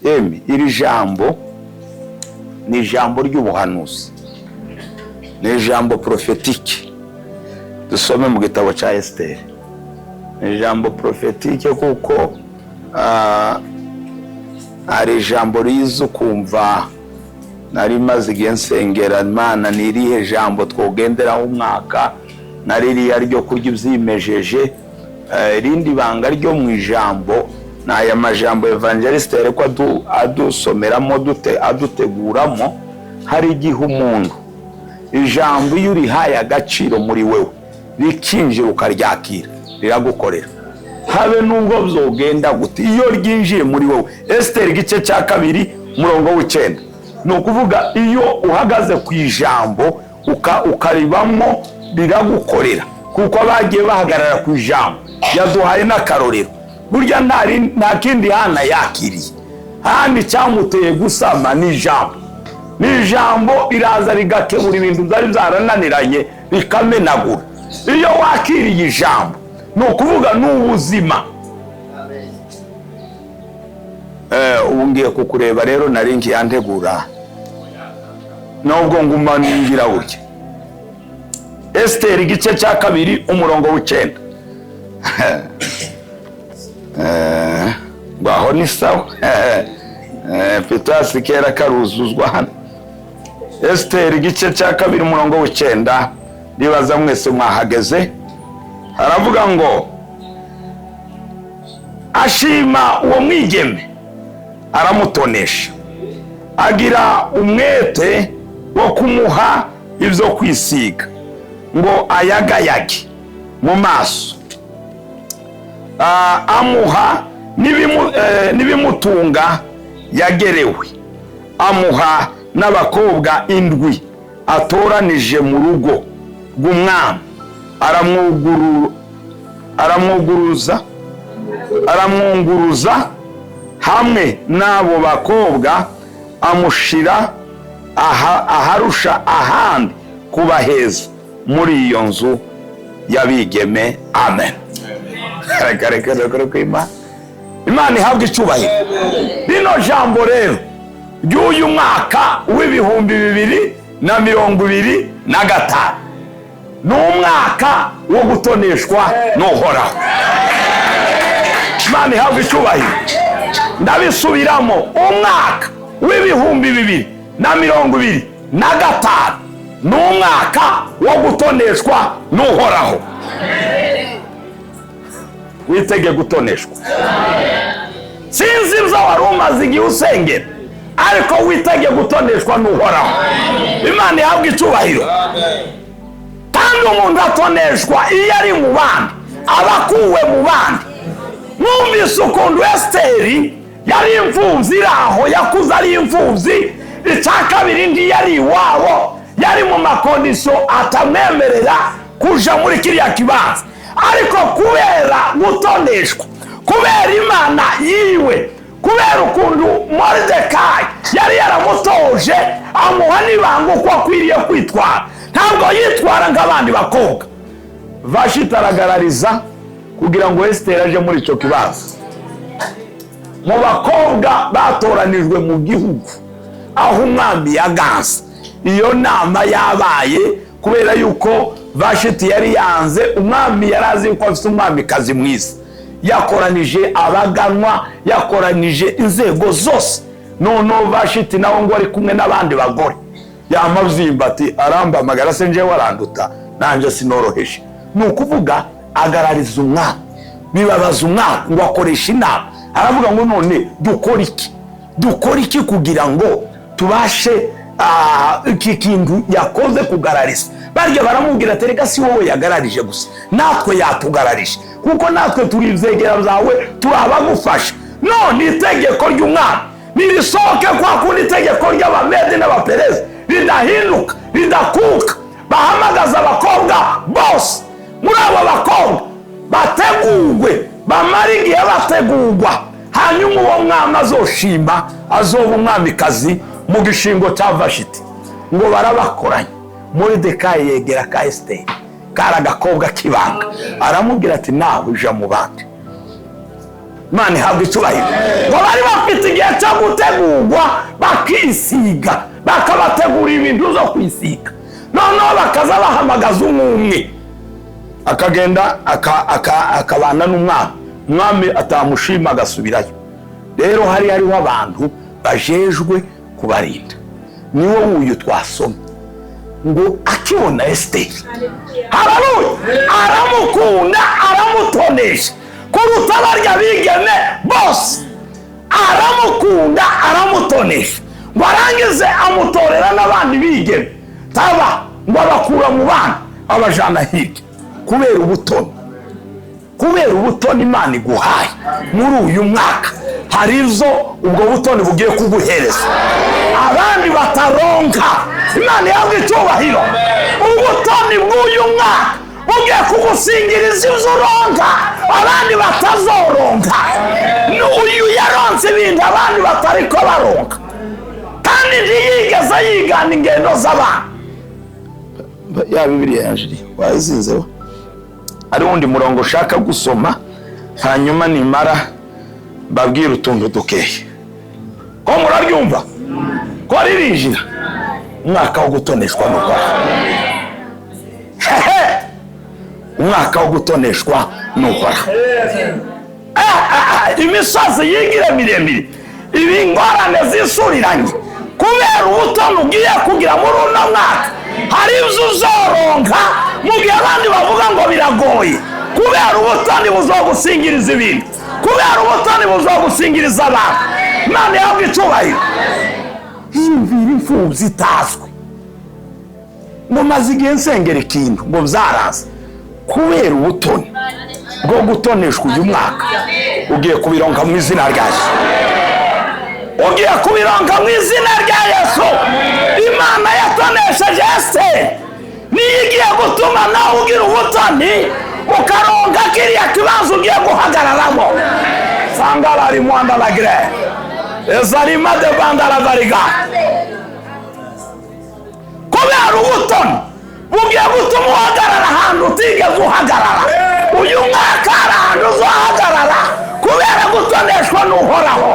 iri jambo ni ijambo ry'ubuhanuzi, ni ijambo prophétique. Dusome mu gitabo cya Esther. Ni ijambo prophétique kuko ari ijambo rizo kumva. Nari maze igihe nsengera Imana nirihe jambo twogenderaho umwaka, naririya ryo kurya ibyimejeje. Irindi banga ryo mu ijambo na aya majambo evangeliste ariko adusomeramo aduteguramo. Hari igihe umuntu ijambo iyo urihaye agaciro muri wewe rikinjira ukaryakira riragukorera, habe nubwo byogenda gute. Iyo ryinjiye muri wewe, Esther igice cya 2 umurongo w'9, ni ukuvuga iyo uhagaze ku ijambo ukaribamo riragukorera, kuko abagiye bahagarara ku ijambo. Yaduhaye n'akarorero, burya nta kindi hana yakiriye, handi cyamuteye gusama ni ijambo. Ni ijambo iraza rigakemura ibintu byari byarananiranye bikamenagura. Iyo wakiriye ijambo ni ukuvuga n'ubuzima. Ubu ngiye kukureba rero nari ngiyantegura nubwo nguma ningira burya. Esther igice cya 2 umurongo w'9. Baho ni sawa. Petasi kera karuzuzwa hano. Esther igice cya 2 umurongo w'9, ndibaza mwese mwahageze. Haravuga ngo ashima uwo mwigeme aramutonesha, agira umwete wo kumuha ibyo kwisiga ngo ayagayage mu maso, amuha n'ibimutunga yagerewe, amuha n'abakobwa 7 atoranije mu rugo rw'umwami, aramwunguruza hamwe n'abo bakobwa, amushira aharusha ahandi kuba heza muri iyo nzu y'abigeme. Amen. Imana ihabwa icyubahiro. Rino jambo rero ry'uyu mwaka w'ibihumbi 2025 ni umwaka wo gutoneshwa n'Uhoraho. Imana ihabwa icyubahiro. Ndabisubiramo, umwaka w'ibihumbi 2025 ni umwaka wo gutoneshwa n'Uhoraho. Witege gutoneshwa. Sinzi ibyo wari umaze igihe usengera, ariko witege gutoneshwa n'Uhoraho. Imana ihabwa icyubahiro. Kandi umuntu atoneshwa iyo ari mu bandi, abakuwe mu bandi. Mwumvise ukuntu Esteri yari imfubyi iraho, yakuze ari imfubyi. Icya kabiri ndi yari iwabo, yari mu makondisiyo atamwemerera kuja muri kiriya kibanza, ariko kubera gutoneshwa, kubera Imana yiwe, kubera ukuntu Moridekayi yari yaramutoje, amuha n'ibanga uko akwiriye kwitwara. Ntabwo yitwara nk'abandi bakobwa. Vashiti aragarariza kugira ngo Esther aje muri icyo kibanza. Mu bakobwa batoranijwe mu gihugu aho umwami yaganze, iyo nama yabaye kubera yuko Vashiti yari yanze. Umwami yarazi ko afite umwamikazi mwiza, yakoranije abaganwa, yakoranije inzego zose. Noneho Vashiti nawe ngo ari kumwe n'abandi bagore, yamavyimba ati arambamagara se nje waranduta nanje sinoroheje. Ni ukuvuga agarariza umwami, bibabaza umwami ngo akoresha inama. Aravuga ngo none dukora iki kugira ngo tubashe iki kintu yakoze kugarariza. Barya baramubwira ati rega si wowe yagararije gusa, natwe yatugararije, kuko natwe turi ivyegera byawe turabagufasha. None itegeko ry'umwami nirisohoke kwa kundi itegeko ry'Abamedi n'Abaperezi ridahinduka, ridakuka. Bahamagaza abakobwa bose, muri abo bakobwa bategurwe, bamara igihe bategurwa, hanyuma uwo mwami azoshima, azoba umwamikazi mu gishingo cya Vashiti. Ngo barabakoranye. Moridekayi yegera ka Esteri, kari agakobwa k'ibanga, aramubwira ati nawe uja mu bandi. Imana ihabwa icyubahiro. Ngo bari bafite igihe cyo gutegurwa bakisiga, bakabategura ibintu zo kwisiga, noneho bakaza bahamagaza umwe akagenda akabana n'umwami, umwami atamushima agasubirayo. Rero hariho abantu bajejwe kubarinda. Niwo wuyu twasoma ngo akibona Esiteri, haleluya, aramukunda aramutonesha kuruta barya bigeme bose. Aramukunda aramutonesha, ngo arangize amutorera n'abandi bigeme taba, ngo abakura mu bana abajana hirya. Kubera ubutoni Imana iguhaye muri uyu mwaka, hari izo ubwo butoni bugiye kuguhereza abandi bataronka. Imana yawe icyubahiro. Ubutoni bw'uyu mwaka bugiye kugusingiriza ibyo uronka abandi batazoronka. N'uyu yaronse ibintu abandi batariko baronka, kandi ntiyigeze yigana ingendo z'abantu. Ya Bibiliya yanjye wayizinzeho, ari wundi murongo ushaka gusoma, hanyuma nimara babwira utuntu dukeye. Ko muraryumva ko ririnjira umwaka wo gutoneshwa n'ukora. Umwaka wo gutoneshwa n'ukora. Imisozi yigira miremire, ibingorane zisuriranye kubera ubutoni ugiye kugira muri uno mwaka. Hari ibyo uzoronka mu gihe abandi bavuga ngo biragoye, kubera ubutoni buzogusingiriza ibintu, kubera ubutoni buzogusingiriza abantu. Imana yawe icyubahiro. Yumvira imfubyi zitazwi ngo maze igihe nsengera ikintu ngo byaraza, kubera ubutoni bwo gutoneshwa uyu mwaka ugiye kubironka mu izina rya Yesu. Ugiye kubironka mu izina rya Yesu. Imana yatonesheje Esiteri niyo igiye gutuma nawe ugira ubutoni ukaronka kiriya kibanza ugiye guhagararamo. Sangara mwanda la gre ezarima de bandara variga. Kubera ubutoni bugiye gutuma uhagarara ahantu utigeze uhagarara. Uyu mwaka hari ahantu uzahagarara kubera gutoneshwa n'Uhoraho.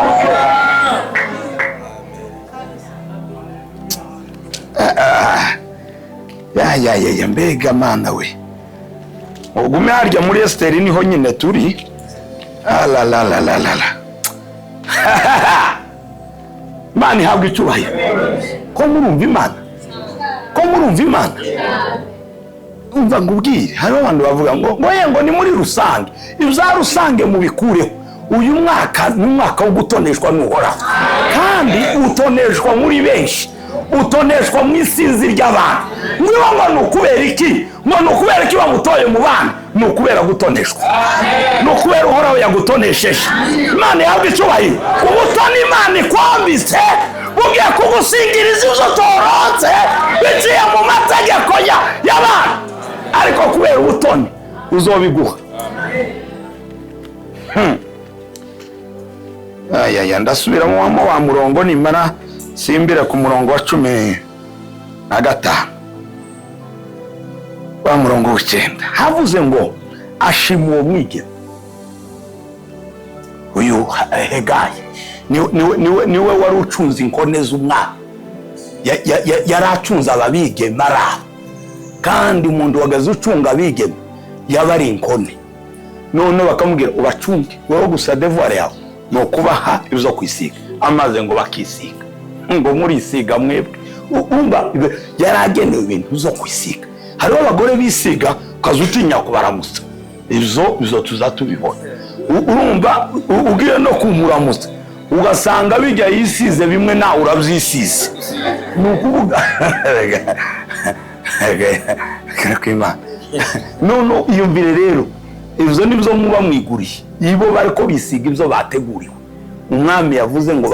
Ya mbega Mana we, ugume harya muri Esiteri niho nyine turi. Imana ihabwa icyubahiro. Ko murumva Imana, ko murumva Imana. Umva ngubwire, hari abantu bavuga ngo ni muri rusange. Ibya rusange mubikureho. Uyu mwaka ni umwaka wo gutoneshwa n'Uhoraho, kandi utoneshwa muri benshi, utoneshwa mu isinzi ry'abantu. Ngo ni ukubera iki? Ngo ni ukubera iki bamutoye mu bana? Ni ukubera gutoneshwa. Ni ukubera Uhoraho yagutonesheje. Imana yahabwa icyubahiro. Ubutoni Imana ikwambitse bugiye kugusingiriza ibyo utoronse biciye mu mategeko y'abantu, ariko kubera ubutoni uzobiguha. Ndasubiramo wa murongo nimara simbire ku murongo wa 15, wa murongo w'9 havuze ngo ashima uwo mwigeme. Uyu Hegayi niwe wari ucunze inkone z'umwami. Yari acunze ababigeme ari, kandi umuntu wagaze ucunga abigeme yaba ari inkone. None bakamubwira ubacunge, wowe gusa devoir yawe ni ukubaha ibyo kwisiga. Amaze ngo bakisiga, ngo murisiga mwebwe. Umva yaragenewe ibintu zo kwisiga. Hariho abagore bisiga ukazutinya kubaramutsa. Ibyo tuzatubibona. Urumva ugiye no kumuramutsa ugasanga bijya yisize bimwe nawe urabyisize. Ni ukuvuga kw'Imana. None iyumvire rero, ibyo nibyo muba mwiguriye. Ibo bariko bisiga ibyo bateguriwe. Umwami yavuze ngo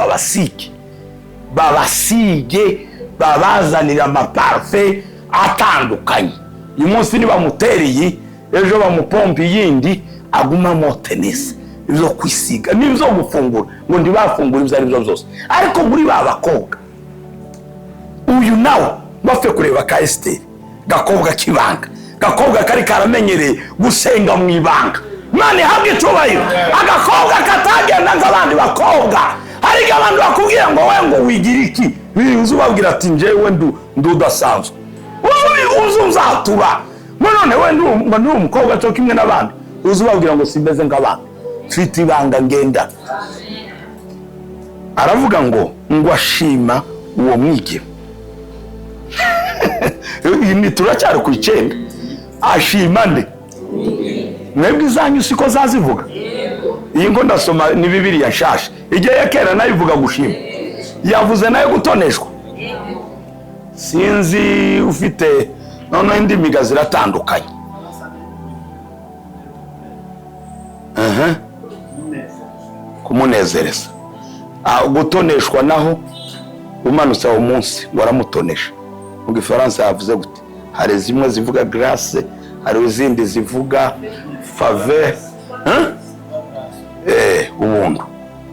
babasige babazanira amaparfe atandukanye. Uyu munsi nibamutereye, ejo bamupompa yindi aguma motenese. Ibyo kwisiga n'ibyo gufungura ngo ndibafungura ibyo ari byo byose. Ariko muri babakobwa uyu nawe bafe kureba ka Esiteri, gakobwa kibanga, gakobwa kari karamenyereye gusenga mu ibanga, Imana ihabwe icyubahiro. Agakobwa katagenda nk'abandi bakobwa. Hari abantu bakubwira ngo we ngo wigira iki, uzi ubabwira ati njyewe ndudasanzwe, wowe uzi uzatura none we ndi umukobwa cyo kimwe n'abandi, uzi ubabwira ngo simeze nk'abandi, mfite ibanga ngenda. Aravuga ngo ashima uwo mwigeme. Ni turacyari ku 9. Ashima nde? Mwebwe izanyu siko zazivuga. Iyi ngo ndasoma ni Bibiliya nshasha. Igihe ya kera nayo ivuga gushima. Yavuze nayo gutoneshwa. Sinzi ufite none indi miga ziratandukanye. Kumunezereza. Gutoneshwa naho umanutse aho munsi waramutonesha. Mu Gifaransa yavuze gute? Hari zimwe zivuga grâce, hari izindi zivuga faveur. Ubuntu.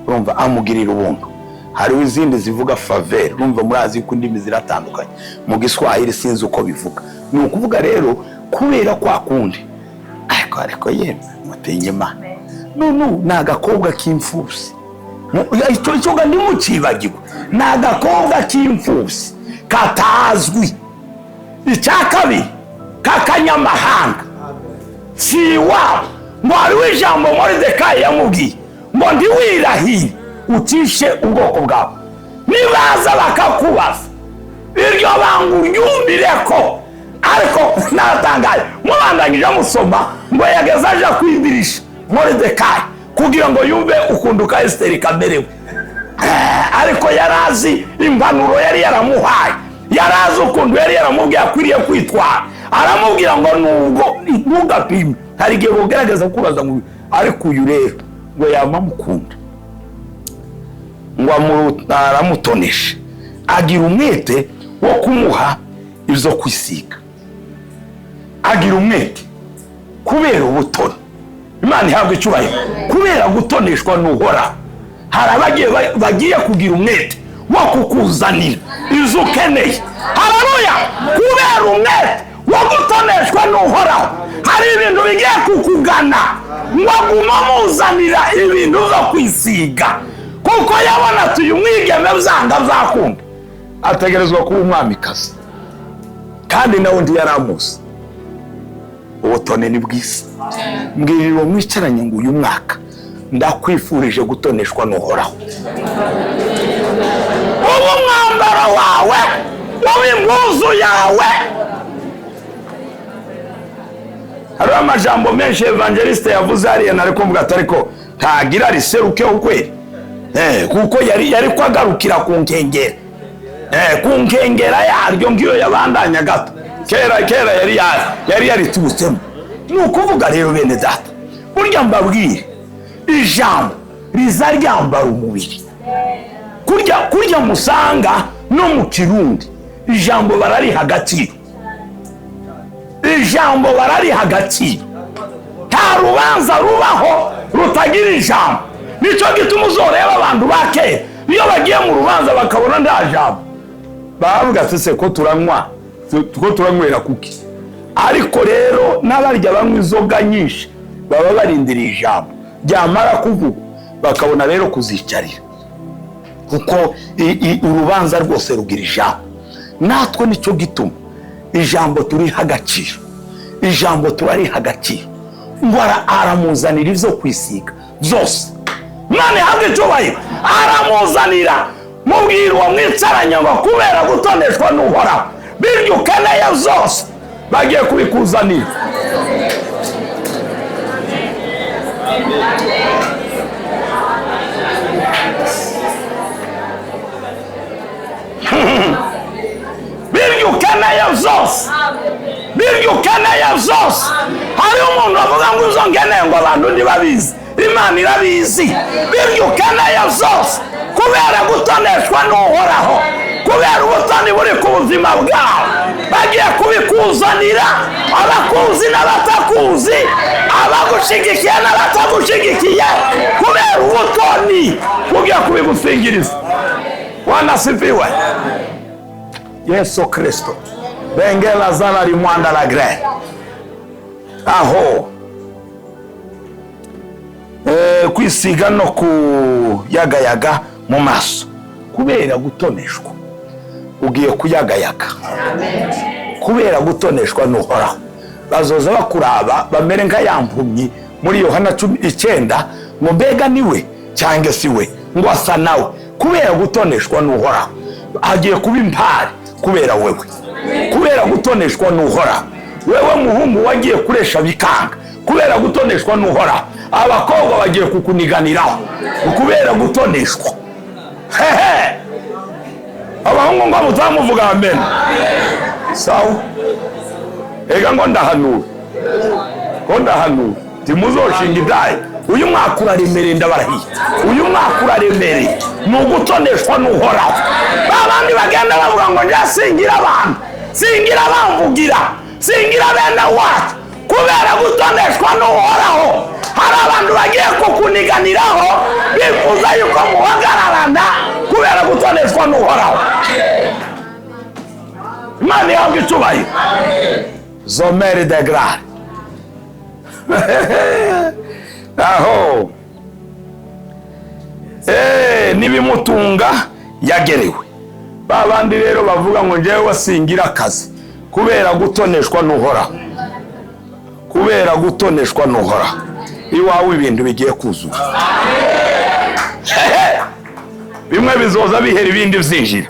Urumva amugirira ubuntu. Hari izindi zivuga faveur. Urumva murazi ko indimi ziratandukanye. Mu Giswahili sinzi uko bivuga. Ni ukuvuga rero kubera kwa kundi. Ariko yemwe mutenye Imana. No nagakobwa k'imfusi. Icyo ndi mukibagirwa. Nagakobwa k'imfusi katazwi. Icyakabiri kakanyamahanga. Si wabo ngo hariho ijambo Moridekayi yamubwiye ngo ndiwirahire utishe ubwoko bwawe. Nibaza bakakubaza iryo banga uryumvire ko. Ariko natangaye mubandanyije musoma ngo yageze aje kwindirisha Moridekayi kugira ngo yumve ukunduka Esiteri kamerewe. Ariko yarazi impanuro yari yaramuhaye, yarazi ukundu yari yaramubwiye akwiriye kwitwara. Aramubwira ngo ntugapime, hari igihe bugaragaza kubaza ngo ariko uyu rero ngo yamamukunda, ngo aramutonesha, agira umwete wo kumuha izo kwisiga, agira umwete kubera ubutoni. Imana ihabwe icyubahiro. Kubera gutoneshwa n'Uhoraho, hari abagiye bagiye kugira umwete wo kukuzanira izo ukeneye. Haleluya! Kubera umwete wo gutoneshwa n'Uhoraho, hari ibintu bigiye kukugana ngo agumamuzanira ibintu zo kwisiga, kuko yabona ati uyu mwigeme byanga byakunda ategerezwa kuba umwamikazi, kandi nawe ndi yaramuzi. Ubutone ni bw'isi. Mbwirira mwicaranye ngo uyu mwaka ndakwifurije gutoneshwa n'Uhoraho. Ubu mwambaro wawe, ubu impuzu yawe. Hari amajambo menshi evangeliste yavuze hariya nariko mvuga atariko ntagira riseruke ukweli. Kuko yari kwagarukira ku nkengera. Ku nkengera yaryo ngiyo yabandanya gato. Kera yari yaritubutsemo. Ni ukuvuga rero bene data, burya mbabwire ijambo riza ryambara umubiri. Kurya musanga no mu Kirundi ijambo barariha agaciro. Ijambo barariha agaciro. Nta rubanza rubaho rutagira ijambo. Nicyo gituma uzoreba abantu bakera iyo bagiye mu rubanza bakabona nta jambo, bavuga ati se ko turanywera kuki. Ariko rero n'abarya banywa inzoga nyinshi baba barindiriye ijambo ryamara kuvuga bakabona rero kuzicarira, kuko urubanza rwose rugira ijambo. Natwe nicyo gituma ijambo turiha agaciro. Ijambo turariha agaciro. Ngo aramuzanira izo kwisiga byose. Imana ihabwe icyubahiro. Aramuzanira, mubwira uwo mwicaranye ngo kubera gutoneshwa n'Uhoraho biryo ukeneye zose bagiye kubikuzanira. Biryo ukeneye zose, biryo ukeneye zose. Hari umuntu avuga ngo izo nkeneye ngo abantu ntibabizi. Imana irabizi. Biryo ukeneye zose kubera gutoneshwa n'Uhoraho, kubera ubutoni buri ku buzima bwawe bagiye kubikuzanira. Abakuzi n'abatakuzi, abagushigikiye n'abatagushigikiye, kubera ubutoni bugiye kubigusingiriza. Wanasifiwe Yesu Kristo. Bengela zala limwanda la gre. Aho kwisiga no kuyagayaga mu maso kubera gutoneshwa. Ugiye kuyagayaga kubera gutoneshwa n'Uhoraho. Bazoza bakuraba bamere nka yampumyi muri Yohana 19 ngo mbega niwe cyangwa si we, ngo asa nawe kubera gutoneshwa n'Uhoraho. Agiye kuba impari kubera wewe, kubera gutoneshwa n'Uhoraho. Wewe muhungu wagiye kuresha bikanga kubera gutoneshwa n'Uhoraho. Abakobwa bagiye kukuniganiraho kubera gutoneshwa. Hehe, abahungu ngo mutamuvuga amen. Sawa, ega ngo ndahanura timuzoshinga idayi. Uyu mwaka uraremereye ndabarahiye, uyu mwaka uraremereye ni ugutoneshwa n'Uhoraho. Babandi bagenda bavuga ngo njya singira abantu, singira bamvugira, singira bene wacu kubera gutoneshwa n'Uhoraho. Hari abantu bagiye kukuniganiraho bifuza yuko muhagararana kubera gutoneshwa n'Uhoraho. Imana yawe icyubahiro. Zomeri de grare. Aho nibimutunga yagerewe. Babandi rero bavuga ngo njyewe wasingira akazi kubera gutoneshwa n'Uhoraho, kubera gutoneshwa n'Uhoraho. Iwawe ibintu bigiye kuzura. Bimwe bizoza bihera ibindi byinjira.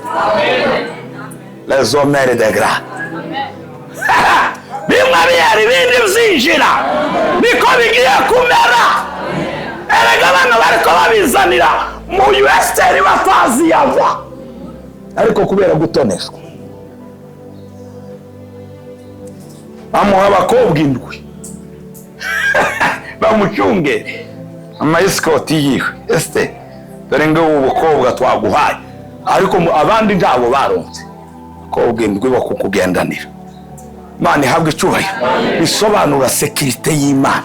Les hommes de grâce. Bimwe bihera ibindi byinjira. Niko bigiye kumera. Erega abantu bariko babizanira mu USR batazi yava, ariko kubera gutoneshwa. Amuha abakobwa indwi bamucungere amayisikoti yiwe. Este dore ngo ubukobwa twaguhaye, ariko abandi ndabo baronse abakobwa indwi bo kukugendanira. Imana ihabwe icyubahiro. Bisobanura sekirite y'Imana.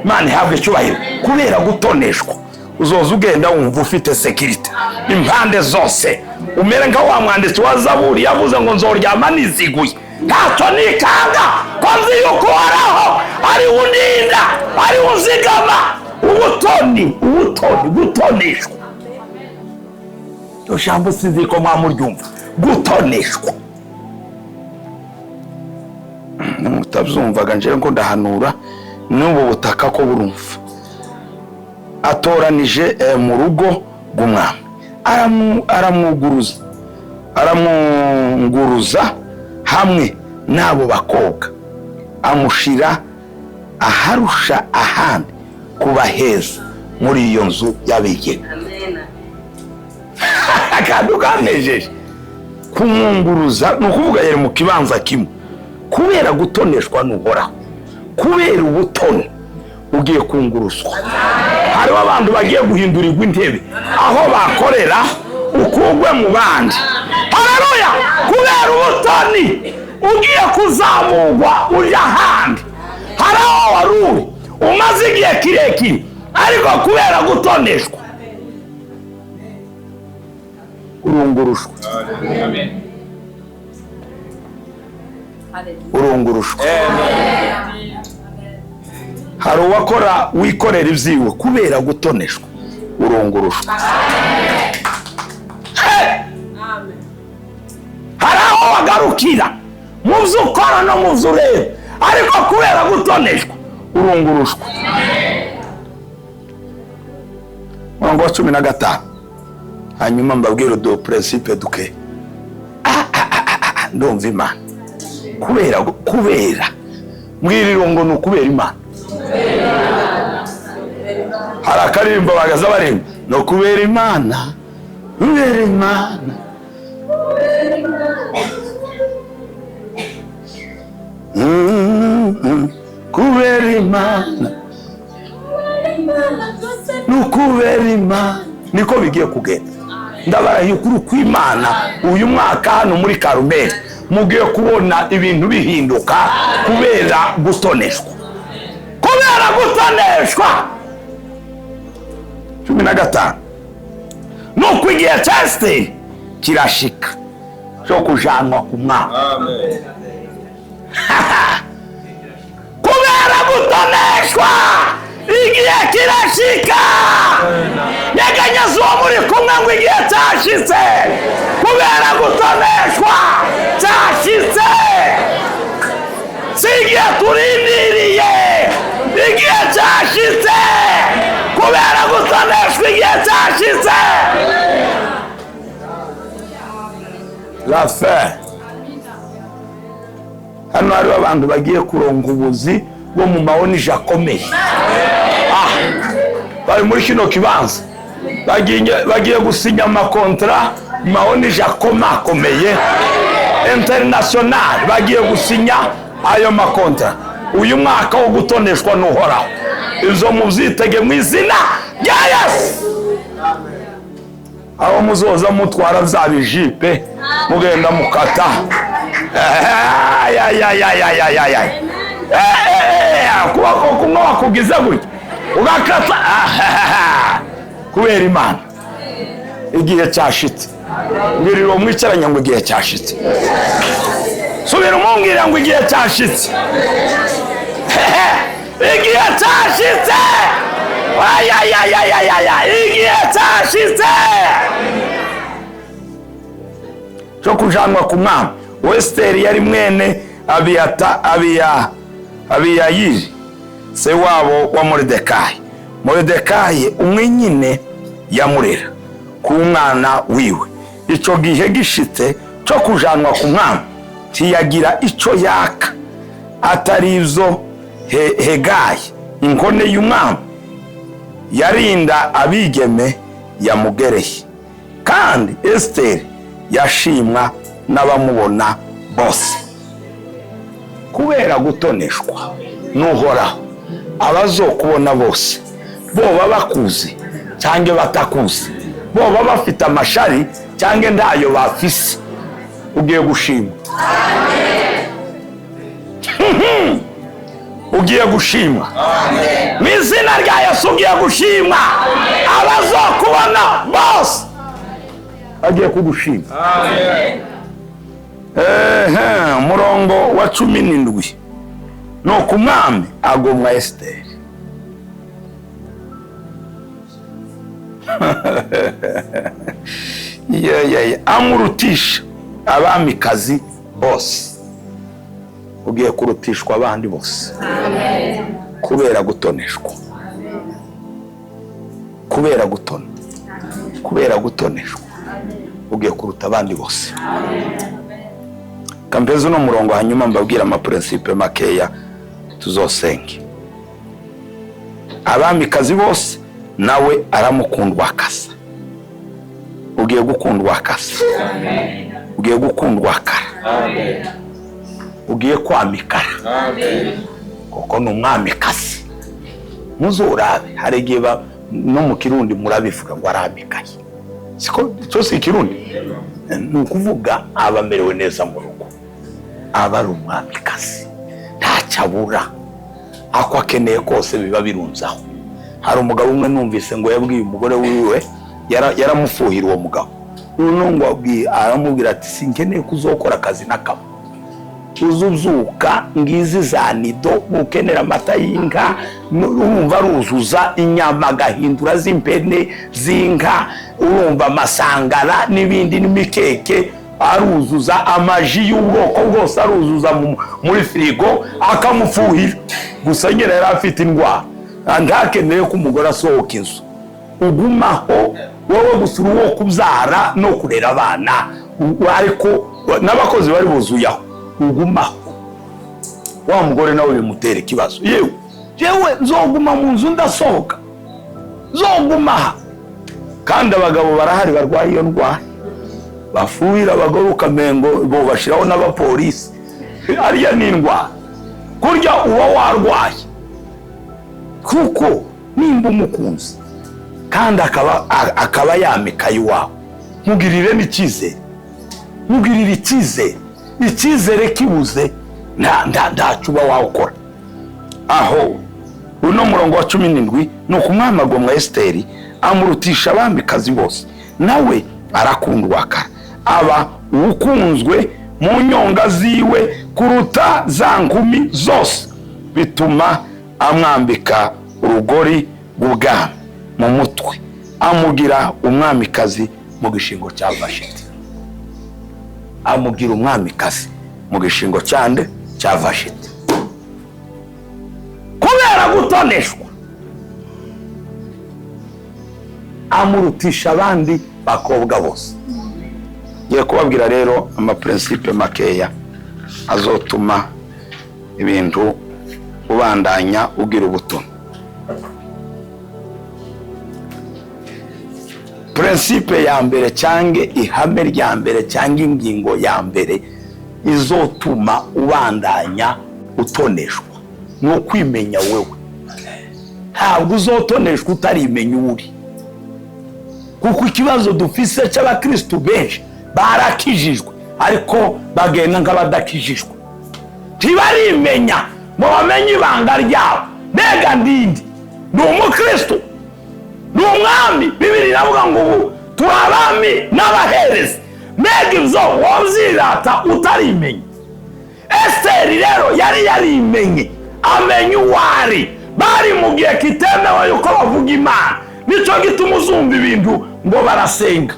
Imana ihabwe icyubahiro. Kubera gutoneshwa uzoza ugenda wumva ufite sekirite impande zose. Umere nka wa mwanditsi wa Zaburi yavuze ngo nzoryama niziguye, ntacyo nikanga ko nzi yuko Uhoraho ari undinda, ari unzigama. Gutoneshwa. Yo jambo sinzi ko mwamuryumva. Gutoneshwa. Mutabyumvaga nje ngo ndahanura n'ubu butaka ko burumva. Atoranije mu rugo rw'umwami, aramunguruza hamwe n'abo bakobwa, amushira aharusha ahandi kubaheza muri iyo nzu y'abigega. Akantu kanejeje kumwunguruza ni ukuvuga yari mu kibanza kimwe kubera gutoneshwa n'Uhoraho. Kubera ubutoni ugiye kunguruswa. Hariho abantu bagiye guhindurirwa intebe aho bakorera ukugwe mu bandi. Haleluya! Kubera ubutoni ugiye kuzamurwa ujya ahandi. Haraho wari umaze igihe kirekire, ariko kubera gutoneshwa urungurushwa. Urungurushwa. Hari uwakora wikorera ibyiwe kubera gutoneshwa urungurushwa. Hari aho wagarukira mu byo ukora no mu byo ureba, ariko kubera gutoneshwa urungurushwa. Murongo wa 15. Hanyuma mbabwira do principe duke. Ndumva Imana. Kubera mwiriro ngo ni ukubera Imana. Hari akaririmbo bagaza barimba no kubera Imana, kubera Imana. Kubera Imana, nukubera Imana. Niko bigiye kugenda. Ndabarahiye kuri kw'Imana uyu mwaka hano muri Karumeli mugiye kubona ibintu bihinduka kubera gutoneshwa. Kubera gutoneshwa. 15. Nuko igihe cyose kirashika cyo kujanwa ku mwami. Kubera gutoneshwa igihe kirashika. Nyeganyeza uwo muri kumwe ngo igihe cyashitse, kubera gutoneshwa cyashitse. Si igihe turindiriye, igihe cyashitse, kubera gutoneshwa igihe cyashitse. La fin. Hano hariho abantu bagiye kuronga ubuzi bo mu maonije akomeye. Bari muri kino kibanza bagiye gusinya amakontra maonije akomeye international, bagiye gusinya ayo makontra. Uyu mwaka wo gutoneshwa n'Uhoraho, izo muzitege mu izina rya Yesu. Aho muzoza mutwara za bijipe mugenda mukata, kubako kumwe wakugize gutya ugakata, kubera Imana igihe cyashitse. Mbiriro mwicaranya ngo igihe cyashitse. Subira umumbwira ngo igihe cyashitse. Igihe cyashitse. Igihe cyashitse cyo kujanwa ku mwami. Esiteri yari mwene Abiyayiri, se wabo wa Moridekayi. Moridekayi umwe nyine yamurera ku mwana wiwe. Icyo gihe gishitse cyo kujanwa ku mwami, tiyagira icyo yaka atari izo Hegayi, inkone y'umwami, yarinda abigeme yamugereye. Kandi Esiteri yashimwa n'abamubona bose. Kubera gutoneshwa n'Uhoraho, abazokubona bose, boba bakuzi cyangwa batakuzi, boba bafite amashari cyangwa ndayo bafise, ugiye gushimwa. Ugiye gushimwa mu izina rya Yesu. Ugiye gushimwa. Abazokubona bose bagiye kugushima. Murongo wa 17, nuko umwami agomwa Esiteri. Amurutisha abamikazi bose. Ugiye kurutishwa abandi bose kubera gutoneshwa, kubera gutoneshwa ugiye kuruta abandi bose. Kampezi no murongo, hanyuma mbabwira amaprincipe makeya tuzosenge. Abamikazi bose nawe aramukundwa akasa. Ugiye gukundwa akasa, ugiye gukundwa akara, ugiye kwamikara, kuko ni umwamikazi. Muzurabe, hari igihe no mu Kirundi murabivuga ngo aramikaye. Siko cyose Kirundi ni ukuvuga abamerewe neza mu rugo, aba ari umwamikazi, ntacyabura, ako akeneye kose biba birunzaho. Hari umugabo umwe numvise ngo yabwiye umugore wiwe, yaramufuhira uwo mugabo. Ngo aramubwira ati sinkeneye kuzokora akazi n'akabo, uzuzuka ngizi za nido, ukenera amata y'inka, urumva ruzuza inyama agahindura z'impene z'inka, urumva amasangara n'ibindi n'imikeke, aruzuza amaji y'ubwoko bwose, aruzuza muri firigo akamufuhira. Gusa nyine yari afite indwara, ntakeneye ko umugore asohoka inzu. Ugumaho wowe gusura uwo kubyara no kurera abana, ariko n'abakozi bari buzuyaho. Ugumaho, wa mugore nawe bimutera ikibazo. Yewe nzoguma mu nzu ndasohoka, nzogumaha. Kandi abagabo barahari barwaye iyo ndwara, bafuhira abagore ukamengo bo bashiraho n'abapolisi. Ariya ni indwara, kurya uba warwaye. Kuko nimba umukunzi kandi akaba yamikaye iwawe, mugirire n'icyizere, mugirire icyizere. Icyizere kibuze ntacyo uba wawukora. Aho uno murongo wa 17, nuko umwami agomwa Esiteri, amurutisha abamikazi bose, nawe arakundwa akara, aba ukunzwe mu nyonga ziwe kuruta za nkumi zose, bituma amwambika urugori rw'ubwami mu mutwe, amugira umwamikazi mu gishingo cya Vashiti. Amugira umwamikazi mu gishingo cyande cya Vashiti kubera gutoneshwa. Amurutisha abandi bakobwa bose. Ngiye kubabwira rero amaprincipe makeya azotuma ibintu ubandanya ugira ubutumwa. Principe ya mbere cyangwa ihame rya mbere cyangwa ingingo ya mbere izotuma ubandanya utoneshwa ni ukwimenya wewe. Ntabwo uzotoneshwa utarimenya uri, kuko ikibazo dufise cy'abakristo benshi barakijijwe ariko bagenda nk'abadakijijwe, ntibarimenya ngo bamenye ibanga ryabo. Mbega ndindi ni umukristo, ni umwami. Bibiri iravuga ngo ubu turi abami n'abaherezi. Mbega ibyo wabyirata utarimenya. Esiteri rero yari yarimenye, amenya uwo ari. Bari mu gihe kitemewe yuko bavuga Imana, nicyo gituma uzumva ibintu ngo barasenga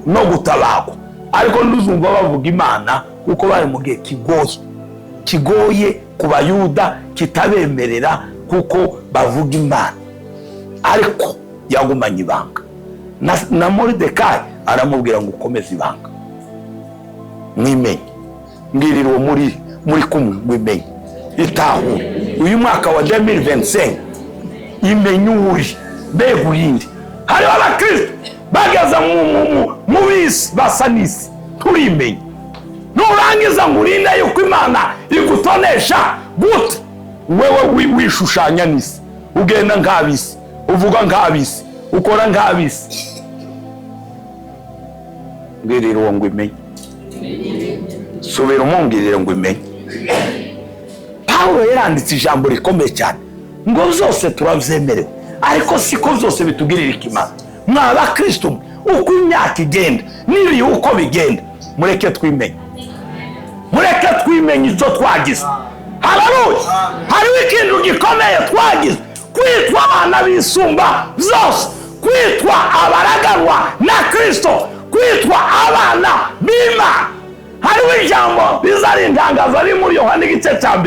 no gutabagwa, ariko nduzumva bavuga Imana kuko bari mu gihe kigoye ku Bayuda, kitabemerera kuko bavuga Imana. Ariko yagumanye ibanga, na Moridekayi aramubwira ngo ukomeze ibanga, mwimenye, mbwirira uwo muri kumwe mwimenye, itahure. Uyu mwaka wa 2025 imenye uri. Mbega urinde, hariho abakristo bageza mu bisi basa n'isi, turimenye. Nurangiza ngo urinde yuko Imana igutonesha gute, wewe wishushanya n'isi, ugenda nk'abisi, uvuga nk'abisi, ukora nk'abisi. Mbwirira uwo ngo imenye, subira umumbwirire ngo imenye. Pawulo yaranditse ijambo rikomeye cyane ngo zose turavyemerewe, ariko siko zose bitugirira ikimana. Mwaba Kristo uko imyaka igenda n'ibihe uko bigenda, mureke twimenye, mureke twimenye icyo twagize. Haleluya! Hariho ikintu gikomeye twagize, kwitwa abana b'isumba zose, kwitwa abaraganwa na Kristo, kwitwa abana b'Imana. Hariho ijambo rizarindangaza ari muri Yohana igice cya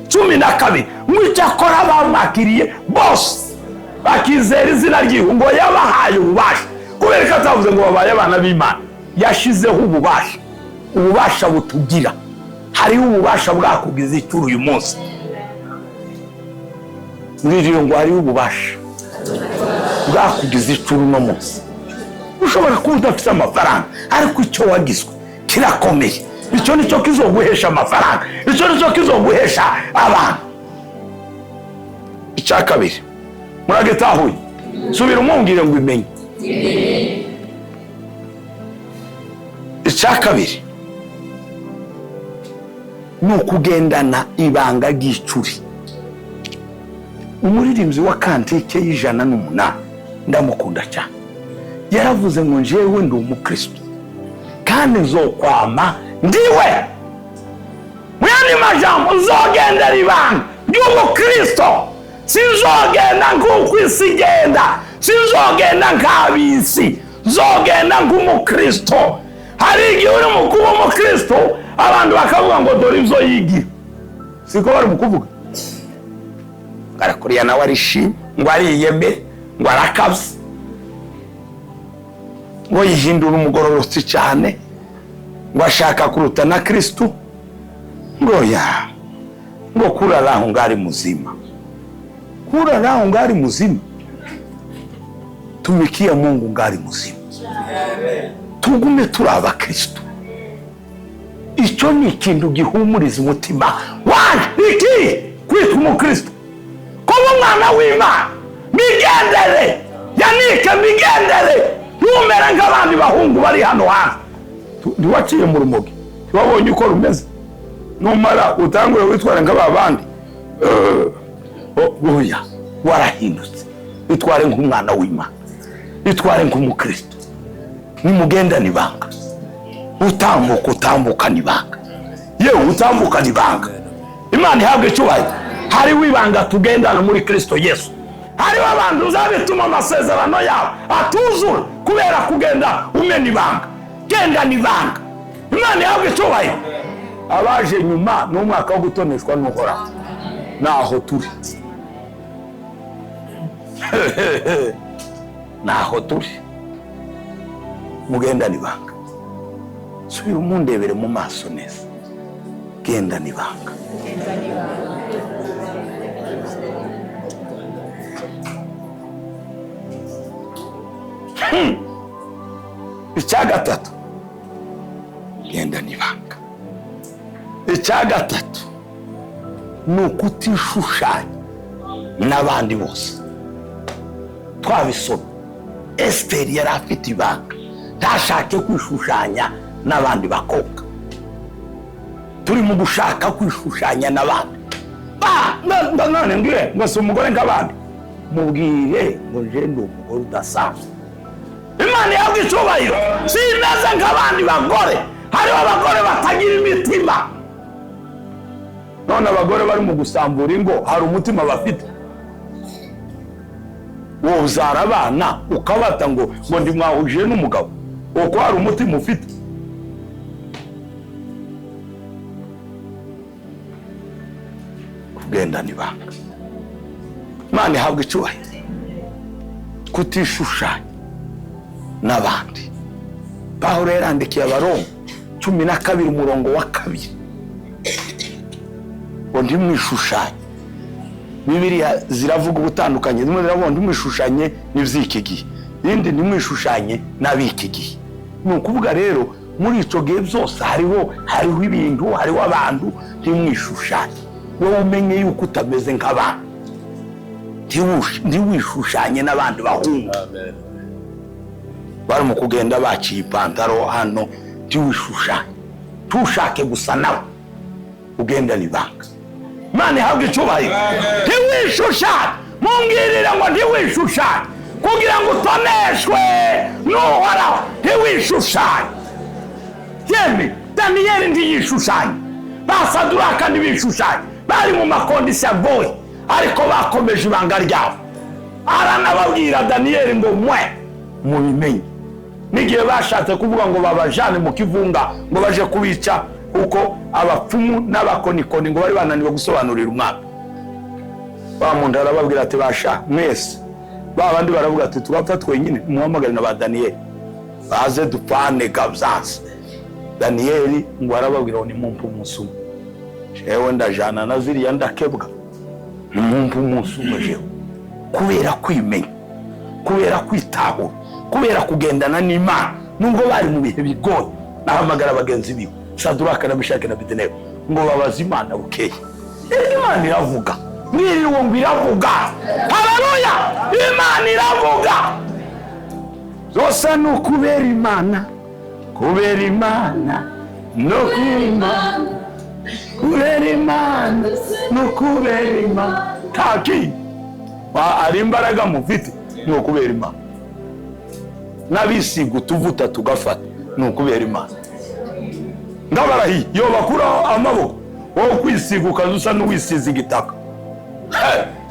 12 ngo icyakora bamwakiriye bose bakizera izina ry'iwe ngo yabahaye ububasha. Kubera ko atavuze ngo babaye abana b'Imana, yashizeho ububasha butugira. Hariho ububasha bwakugize icyo uyu munsi. Mwiriwe ngo hariho ububasha bwakugize icyo uno munsi. Ushobora kuba udafite amafaranga, ariko icyo wagizwe kirakomeye. Icyo nicyo kizoguhesha amafaranga, icyo nicyo kizoguhesha abantu. Icya kabiri, muragetahuye, subira umumbwire ngo imenye. Icya kabiri ni ukugendana ibanga ry'icuri. Umuririmbyi wa kantike y'108 ndamukunda cyane, yaravuze ngo njyewe ndi umukristo kandi nzokwama ndiwe. Mwene majambo nzogendera ibanga ry'ubukristo, sinzogenda nk'uko isi igenda, sinzogenda nk'abisi, nzogenda nk'umukristo. Hari igihe uri mu kuba umukristo abantu bakavuga ngo dore ibyo yigira, siko bari mu kuvuga. Ngarakuriya nawe arishimye, ngo ariyemere, ngo arakabye, ngo yihindura umugororotsi cyane, ngo ashaka kuruta na Kristo. Ngo kuraraho ngari muzima, kuraraho ngari muzima, tumikia Mungu ngari muzima. Tugume turi abakristo. Icyo ni ikintu gihumuriza umutima wanjye. Iki kwitwa umukristo, kuba umwana w'Imana, migendere yanike, migendere ntumere nk'abandi bahungu bari hano hanze. Ntiwaciye mu rumogi, ntiwabonye uko rumeze, numara utangure witwara nk'ababandi. Oya, warahindutse. Itware nk'umwana w'Imana, itware nk'umukristo. Nimugenda nibanga, utambuka nibanga, yewe utambuka nibanga. Imana ihabwe cyubahiro. Hari wibanga tugendana muri Kristo Yesu, hariho abantu uzabituma amasezerano yawe atuzura kubera kugenda umena ibanga. Genda n'ibanga. Imana yawe icyubahiro. Abaje nyuma n'umwaka wo gutoneshwa n'Uhoraho naho turi. Naho turi. Mugenda n'ibanga. Subira umundebere mu maso neza. Genda n'ibanga. Icya gatatu, genda n'ibanga. Icya gatatu ni ukutishushanya n'abandi bose. Twabisoma, Esiteri yari afite ibanga, ntashake kwishushanya n'abandi bakobwa. Turi mu gushaka kwishushanya n'abandi. None ngire ngo si umugore nk'abandi, mubwire ngo nje ndi umugore udasanzwe. Imana yawe icyubahiro. Si imeze nk'abandi bagore. Hariho abagore batagira imitima. None abagore bari mu gusambura ingo hari umutima bafite. Wowe uzara abana ukabata ngo ndi mwahuje n'umugabo, uko hari umutima ufite. Kugenda n'ibanga. Imana ihabwa icyubahiro. Kutishushanya n'abandi. Pawulo yarandikiye Abaroma 12 umurongo wa 2 ngo ntimwishushanye. Bibiliya ziravuga ubutandukanye. Zimwe ziravuga ntimwishushanye n'ivy'iki gihe, ibindi ntimwishushanye n'ab'iki gihe. Ni ukuvuga rero muri ico gihe byose hariho ibintu, hariho abantu. Ntimwishushanye. Wowe umenye yuko utameze nk'abandi. Ntiwishushanye n'abandi bahungu. Bari mu kugenda baciye ipantaro hano. Ntiwishushanye. Tushake gusa nawe. Ugenda n'ibanga. Imana ihabwa icyubahiro. Ntiwishushanye. Mumbwirire ngo ntiwishushanye kugira ngo utoneshwe n'Uhoraho. Ntiwishushanye. Yemwe Daniyeli ntiyishushanye. Basaduraka ntibishushanye. Bari mu makondisiyo agoye ariko bakomeje ibanga ryabo. Aranababwira Daniyeli ngo mubimenye. N'igihe bashatse kuvuga ngo babajane mu kivunga ngo baje kubica, kuko abapfumu n'abakonikoni ngo bari bananiwe gusobanurira umwami. Wa muntu arababwira ati basha mwese. Babandi baravuga ati tugapfa twenyine, muhamagare na ba Daniyeli baze dupane gabyanze. Daniyeli ngo arababwira ngo nimumpe umunsi umwe. Jewe ndajana na ziriya ndakebwa. Nimumpe umunsi umwe jewe. Kubera kwimenya, kubera kwitahura, kubera kugendana n'Imana. Nubwo bari mu bihe bigoye, nahamagara abagenzi biwe Saduraka na Meshaki na Abedenego ngo babaze Imana bukeye. Imana iravuga. Mwiriwe ngo iravuga. Haleluya! Imana iravuga. Zose ni ukubera Imana. Kubera Imana no kwimana. Kubera Imana no kubera Imana. Taki ari imbaraga mufite ni ukubera Imana. N'abisiga utuvuta tugafata ni ukubera Imana. Ndabarahi yo bakura amaboko wowe kwisiga ukazusa n'uwisize igitaka.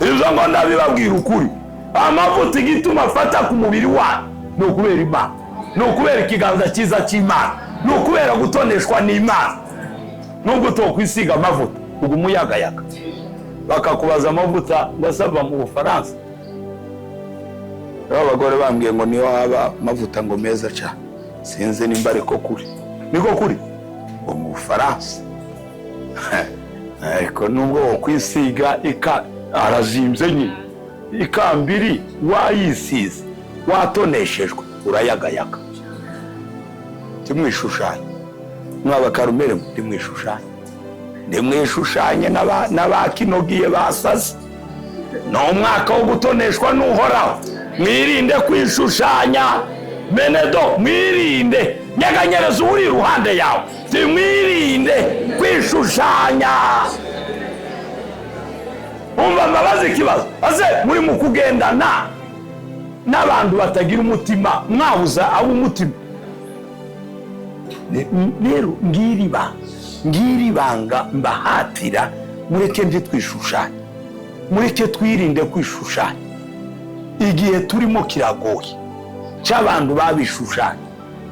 Izo ngo ndabibabwira ukuri. Amavuta igituma afata ku mubiri wawe ni ukubera Imana. Ni ukubera ikiganza cyiza cy'Imana. Ni ukubera gutoneshwa n'Imana. Nubwo tokwisiga amavuta ubwo umuyagayaga bakakubaza amavuta ngasaba mu Bufaransa. Abagore bambwiye ngo niyo haba amavuta ngo meza cyane. Sinzi nimba ariko kuri. Niko kuri ngo mu Bufaransa. Ariko nubwo kwisiga arazimbye nyine. Ikambiri wayisize watoneshejwe urayagayaga. Timwishushanye. Mwabakarumere timwishushanye. Ndimwishushanye n'abakinogiye basaze. No mwaka wo gutoneshwa n'Uhoraho. Mwirinde kwishushanya. Menedo mwirinde. Nyaganyereza uri iruhande yawe. Timwirinde kwishushanya. Umva mbabazi ikibazo. Aze muri mu kugendana n'abantu batagira umutima, mwabuza abo umutima. Rero ngiri banga mbahatira mureke ntitwishushanye. Mureke twirinde kwishushanya. igihe turimo kiragoye, cy'abantu babishushanya,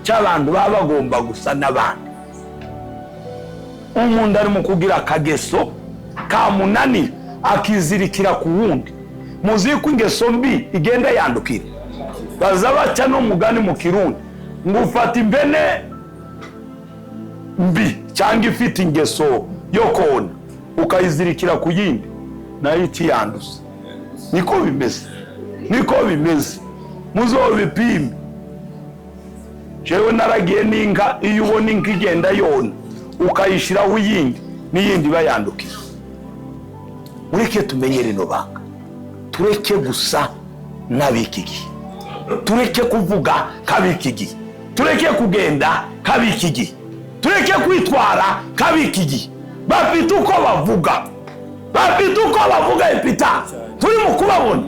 cy'abantu baba bagomba gusa n'abandi. Umuntu arimo kugira akageso kamunanira akizirikira ku wundi. Muzi ko ingeso mbi igenda yandukira. Baza baca no mugani mu Kirundi ngo ufata imbene mbi cyangwa ifite ingeso yo kona ukayizirikira ku yindi nayo ikiyanduza. Niko bimeze, niko bimeze. Muzobipime. Jewe naragiye n'inka, iyo ubona inka igenda yona ukayishiraho iyindi n'iyindi bayandukira. Mureke tumenyere ino banga, tureke gusa n'abiki gihe, tureke kuvuga kabiki gihe, tureke kugenda kabiki gihe, tureke kwitwara kabiki gihe. Bafite uko bavuga, bafite uko bavuga ipita turi mu kubabona.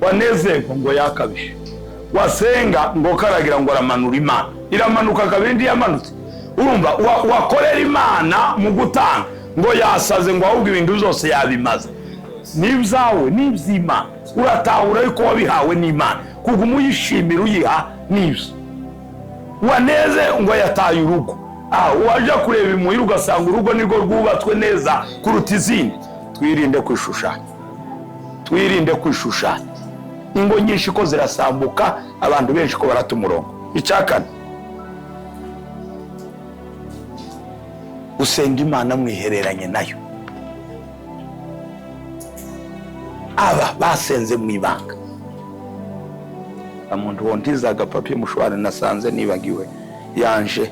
Wanezerwa ngo yakabishe, wasenga ngo karagira ngo aramanura Imana, iramanuka kabindi yamanutse. Urumva wakorera Imana mu gutanga ngo yasaze ngo ahubwo ibintu byose yabimaze. Nibyawe niby'Imana, uratahura yuko wabihawe n'Imana, kuguma uyishimira uyiha nibyo. Waneze ngo yataye urugo, waje kureba imuhira ugasanga urugo nirwo rwubatswe neza kuruta izindi. Twirinde kwishushanya, twirinde kwishushanya. Ingo nyinshi ko zirasambuka, abantu benshi ko barata umurongo. Icyakane, usenga Imana mwihereranye nayo. Aba basenze mu ibanga. Umuntu wontiza agapapiye mushwara nasanze nibagiwe yanje.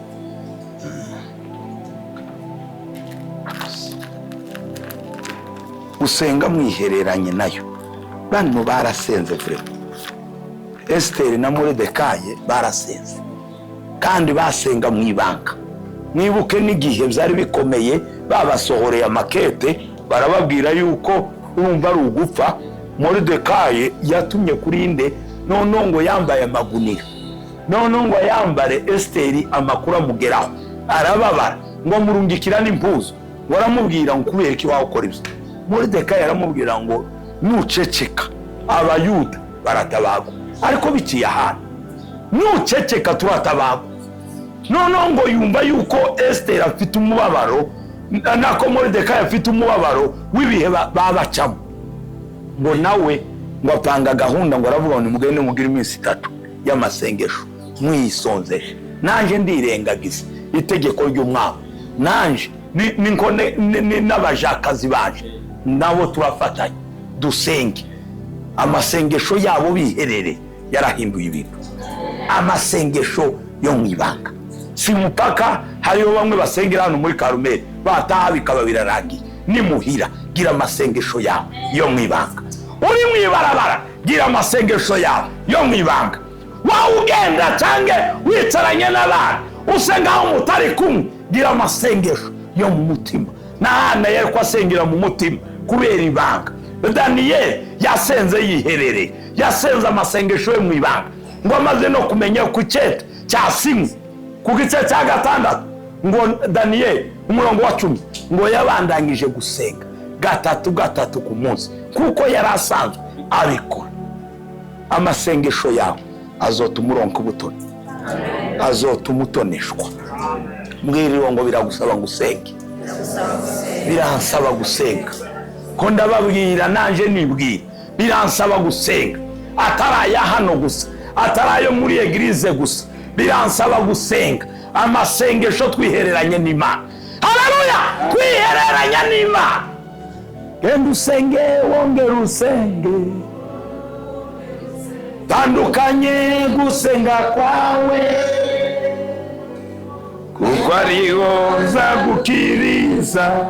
Usenga mwihereranye nayo. Bano barasenze vrema. Esther na Moridekayi barasenze, kandi basenga mu ibanga. Mwibuke n'igihe byari bikomeye, babasohoreye amakete barababwira yuko urumva ari ugupfa. Moridekayi yatumye kuri inde none ngo yambaye amagunira, none ngo yambare Esther amakuru amugeraho, arababara ngo murungikira n'impuzu, ngo aramubwira ngo kubera iki wakora ibyo. Moridekayi aramubwira ngo nuceceka abayuda baratabagwa, ariko biciye ahantu nuceceka turatabagwa. None ngo yumva yuko Esther afite umubabaro, nako Moridekayi afite umubabaro w'ibihe babacamo, ngo nawe ngo apanga gahunda ngo aravuga ngo nimugende mugira iminsi 3 y'amasengesho mwisonzeje. Nanje ndirengagiza itegeko ry'umwami, nanje n'abajakazi banje nabo turafatanya dusenge. Amasengesho yabo biherere yarahinduye ibintu. Amasengesho yo mu ibanga, si mupaka hariyo bamwe basengera hano muri Karumeli bataha bikaba birarangiye. Ni muhira gira amasengesho yawe yo mu ibanga. Uri mu ibarabara gira amasengesho yawe yo mu ibanga. Wa ugenda cange wicaranye n'abana usenga aho mutari kumwe, gira amasengesho yo mu mutima. Nahana yari kwasengera mu mutima kubera ibanga. Daniel yasenze yiherere, yasenze amasengesho yo mu ibanga, ngo amaze no kumenya ku cyete cyasimwe ku gice cya 6 ngo Daniel umurongo wa 10 ngo yabandangije gusenga gatatu ku munsi kuko yari asanzwe abikora. Amasengesho yawe azotuma uronka ubutoni, azotuma utoneshwa. Mbwiriro ngo biragusaba gusenge, biransaba gusenga. Ko ndababwira nanje nibwira biransaba gusenga, ataraya hano gusa, atarayo muri eglise gusa, biransaba gusenga. Amasengesho twihereranye n'Imana. Haleluya! Twihereranye n'Imana. Genda usenge, wongera usenge, tandukanye gusenga kwawe kuko ariho nzagukiriza.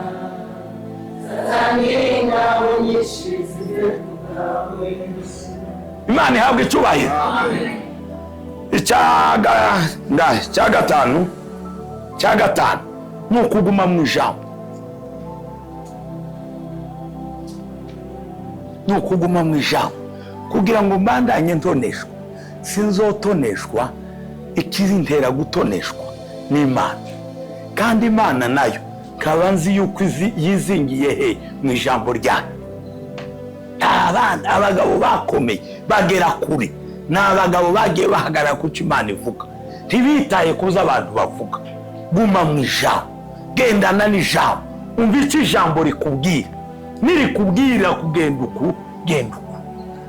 Imana ihabwe icyubahiro. Icya gatanu ni ukuguma mu ijambo, ni ukuguma mu ijambo kugira ngo mbandanye ntoneshwa. Sinzotoneshwa, ikizintera gutoneshwa n'Imana, kandi Imana nayo kaba nzi yuko yizingiye he mu ijambo ryayo. abandi abagabo bakomeye bagera kure ni abagabo bagiye bahagarara ku cyo Imana ivuga, ntibitaye kuza abantu bavuga. Guma mu ijambo, gendana n'ijambo, umva icyo ijambo rikubwira, nirikubwira kugenda uku genda uku.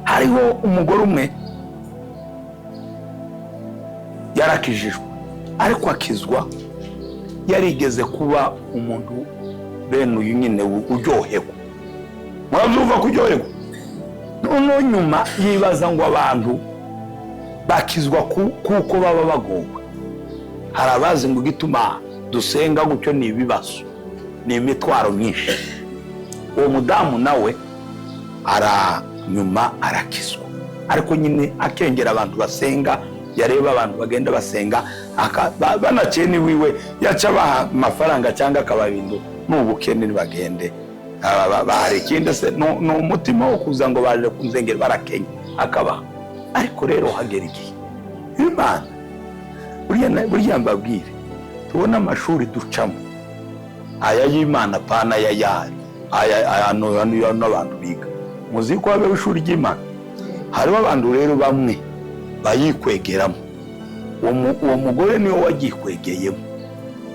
Hariho umugore umwe yarakijijwe, ariko akizwa yarigeze kuba umuntu bene uyu nyine uryoherwa. Murabyumva kuryoherwa? Noneho nyuma yibaza ngo abantu bakizwa kuko baba bagowe. Hari abazi ngo gituma dusenga gutyo ni ibibazo, ni imitwaro myinshi. Uwo mudamu nawe nyuma arakizwa, ariko nyine akengera abantu basenga, yareba abantu bagenda basenga banakene wiwe yaca baha amafaranga cyangwa akababindu n'ubukene bagende bahari. Ikindi se ni umutima wo kuza ngo baje kunzengera barakenya akabaha. Ariko rero hagera igihe Imana buriya mbabwire, tubona amashuri ducamo aya y'Imana pana aya n'abantu biga. Muzi ko habeho ishuri ry'Imana, hariho abantu rero bamwe bayikwegeramo. Uwo mugore niwe wagikwegeyemo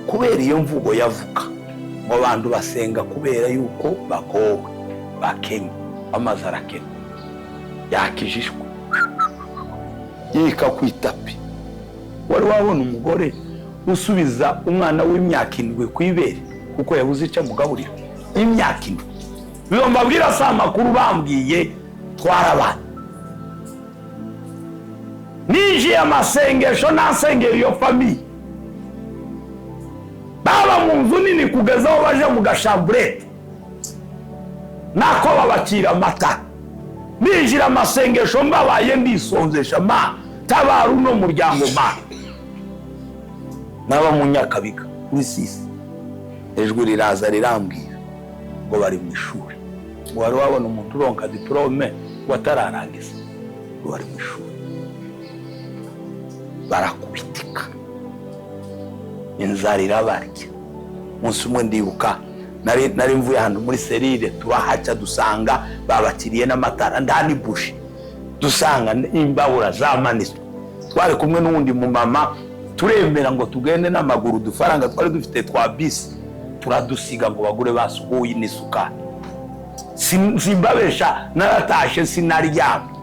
kubera iyo mvugo yavuga ngo abantu basenga kubera yuko bagowe, bakenya, amazi arakenya. Yakijishwe yika ku itapi. Wari wabona umugore usubiza umwana w'imyaka 7 ku ibere kuko yabuze icyo amugaburira? Imyaka 7. Biyo mbabwira sa makuru bambwiye twarabana. Nije amasengesho nasengera iyo famille, baba mu nzu nini kugeza aho baje mu gashamburete nako babakira amata. Nijira amasengesho mbabaye ndisonzesha ma tabara uno muryango ma naba mu Nyakabiga kuri Sisi. Ijwi riraza rirambwira ngo bari mu ishuri. Wari wabona umuntu uronka diplome watararangiza, bari mu ishuri barakubitika, inzara irabarya. Umunsi umwe ndibuka nari mvuye ahantu muri serire, turahaca dusanga babakiriye n'amatara ndani bushi, dusanga imbabura zamanitswe. Twari kumwe n'undi mu mama, turemera ngo tugende n'amaguru, dufaranga twari dufite twa bisi turadusiga ngo bagure basuhuye n'isukari. Simbabesha naratashe sinaryamye.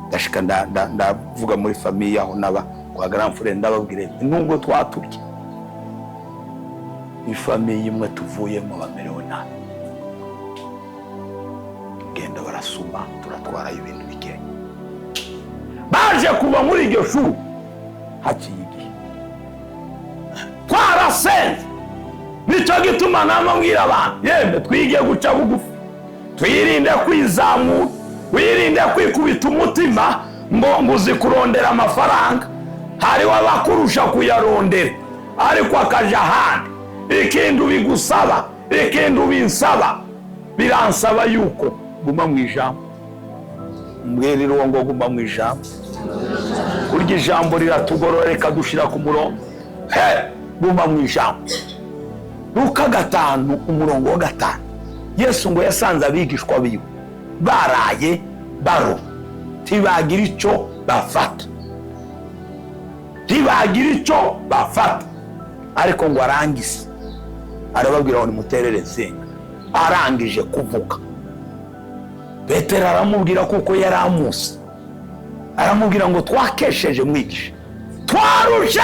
Ndashika ndavuga muri famille aho naba kwa grand frère, ndababwire nubwo twaturya ifamille imwe tuvuyemo bamerewe nabi, genda barasuma turatwara ibintu bikeye. Baje kuba muri iryo shuri haciye igihe twarasenze. Nicyo gituma namubwira abantu yemwe twigiye guca bugufi, twirinde kwizamura, wirinde kwikubita umutima ngo uzi kurondera amafaranga. Hariho abakurusha kuyarondera ariko akaja ahandi. Ikindi bigusaba, ikindi binsaba, biransaba yuko guma mu ijambo. Mbwirira uwo ngo guma mu ijambo. Urya ijambo riratugororeka dushira ku murongo. Guma mu ijambo. Luka 5:5. Yesu ngo yasanze abigishwa biwe baraye baro, tibagira icyo bafata, ariko ngo arangize arababwira ngo nimuterere nsenga. Arangije kuvuga, Petero aramubwira kuko yari amuzi, aramubwira ngo twakesheje mwigisha, twarushe